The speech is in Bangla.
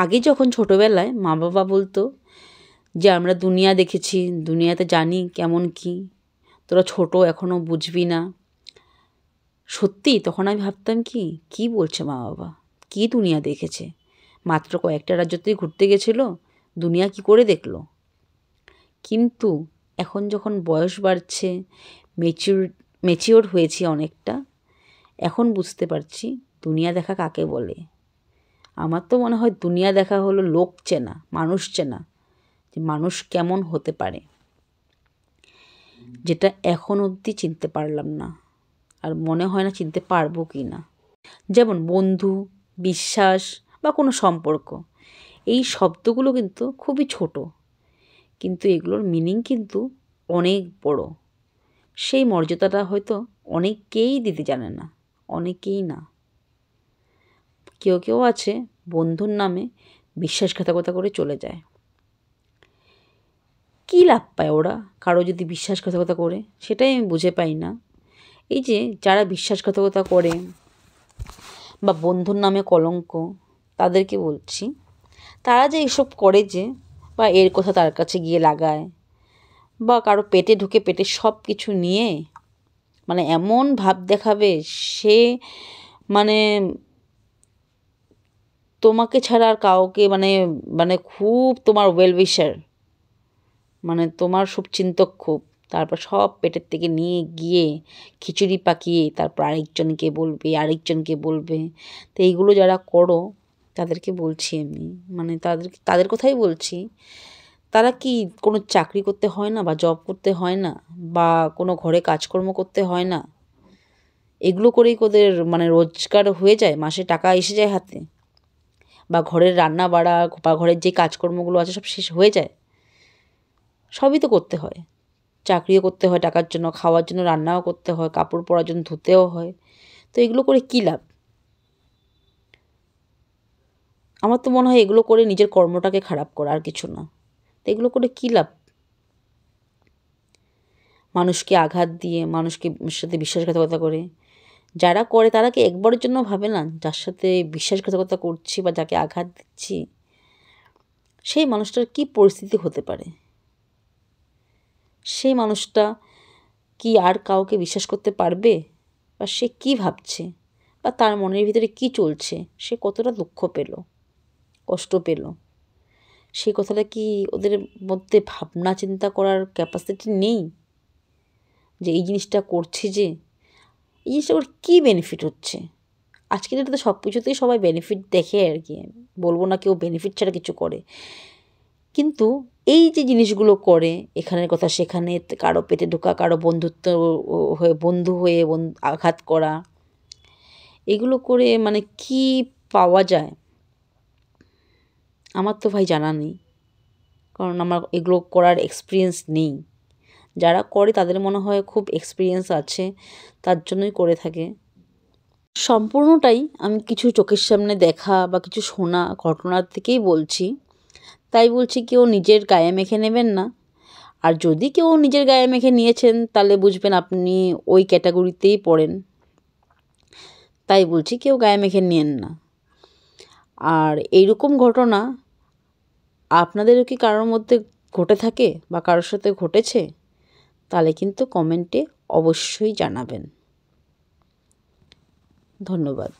আগে যখন ছোটোবেলায় মা বাবা বলতো যে আমরা দুনিয়া দেখেছি, দুনিয়াতে জানি কেমন কী, তোরা ছোটো এখনও বুঝবি না। সত্যি তখন আমি ভাবতাম কী বলছে মা বাবা, কী দুনিয়া দেখেছে? মাত্র কয়েকটা রাজ্যতেই ঘুরতে গেছিলো, দুনিয়া কী করে দেখলো? কিন্তু এখন যখন বয়স বাড়ছে, ম্যাচিওর হয়েছি অনেকটা, এখন বুঝতে পারছি দুনিয়া দেখা কাকে বলে। আমার তো মনে হয় দুনিয়া দেখা হলো লোক চেনা, মানুষ চেনা, যে মানুষ কেমন হতে পারে, যেটা এখন অবধি চিনতে পারলাম না, আর মনে হয় না চিনতে পারবো কি না। যেমন বন্ধু, বিশ্বাস বা কোনো সম্পর্ক, এই শব্দগুলো কিন্তু খুবই ছোট, কিন্তু এগুলোর মিনিং কিন্তু অনেক বড়। সেই মর্যাদাটা হয়তো অনেকেই দিতে জানে না, অনেকেই না। কেউ কেউ আছে বন্ধুর নামে বিশ্বাসঘাতকতা করে চলে যায়। কী লাভ পায় ওরা কারো যদি বিশ্বাসঘাতকতা করে? সেটাই আমি বুঝে পাই না। এই যে যারা বিশ্বাসঘাতকতা করে বা বন্ধুর নামে কলঙ্ক, তাদেরকে বলছি, তারা যে এসব করে, যে বা এর কথা তার কাছে গিয়ে লাগায়, বা কারো পেটে ঢুকে পেটে সব কিছু নিয়ে মানে এমন ভাব দেখাবে সে মানে তোমাকে ছাড়া আর কাউকে মানে মানে খুব তোমার ওয়েল উইশার, মানে তোমার শুভচিন্তক খুব, তারপর সব পেটের থেকে নিয়ে গিয়ে খিচুড়ি পাকিয়ে তারপর আরেকজনকে বলবে। তো এইগুলো যারা করো তাদেরকে বলছি আমি, মানে তাদের কথাই বলছি। তারা কি কোনো চাকরি করতে হয় না, বা জব করতে হয় না, বা কোনো ঘরে কাজকর্ম করতে হয় না? এগুলো করেই ওদের মানে রোজগার হয়ে যায়, মাসে টাকা এসে যায় হাতে, বা ঘরের রান্না বাড়া বা ঘরের যে কাজকর্মগুলো আছে সব শেষ হয়ে যায়? সবই তো করতে হয়, চাকরিও করতে হয় টাকার জন্য, খাওয়ার জন্য রান্নাও করতে হয়, কাপড় পরার জন্য ধুতেও হয়। তো এগুলো করে কী লাভ? আমার তো মনে হয় এগুলো করে নিজের কর্মটাকে খারাপ করা, আর কিছু না। তো এগুলো করে কী লাভ? মানুষকে আঘাত দিয়ে, মানুষকে সাথে বিশ্বাসঘাতকতা করে, যারা করে তারা কি একবারের জন্য ভাবে না যার সাথে বিশ্বাসঘাতকতা করছি বা যাকে আঘাত দিচ্ছি সেই মানুষটার কী পরিস্থিতি হতে পারে? সেই মানুষটা কি আর কাউকে বিশ্বাস করতে পারবে? বা সে কী ভাবছে, বা তার মনের ভিতরে কী চলছে, সে কতটা দুঃখ পেল, কষ্ট পেল, সেই কথাটা কি ওদের মধ্যে ভাবনা চিন্তা করার ক্যাপাসিটি নেই? যে এই জিনিসটা করছে, যে এই জিনিসটা ওর কী বেনিফিট হচ্ছে? আজকের ডেটে তো সব কিছুতেই সবাই বেনিফিট দেখে আর কি, বলবো না কেউ বেনিফিট ছাড়া কিছু করে, কিন্তু এই যে জিনিসগুলো করে, এখানের কথা সেখানে কারো পেটে ঢোকা, কারো বন্ধু হয়ে আঘাত করা, এগুলো করে মানে কি পাওয়া যায়? আমার তো ভাই জানা নেই, কারণ আমার এগুলো করার এক্সপিরিয়েন্স নেই। যারা করে তাদের মনে হয় খুব এক্সপিরিয়েন্স আছে, তার জন্যই করে থাকে। সম্পূর্ণটাই আমি কিছু চোখের সামনে দেখা বা কিছু শোনা ঘটনার থেকেই বলছি, তাই বলছি কেউ নিজের গায়ে মেখে নেবেন না। আর যদি কেউ নিজের গায়ে মেখে নিয়েছেন তাহলে বুঝবেন আপনি ওই ক্যাটাগরিতেই পড়েন, তাই বলছি কেউ গায়ে মেখে নিয়েন না। আর এইরকম ঘটনা আপনাদেরও কি কারোর মধ্যে ঘটে থাকে বা কারোর সাথে ঘটেছে? তাহলে কিন্তু কমেন্টে অবশ্যই জানাবেন। ধন্যবাদ।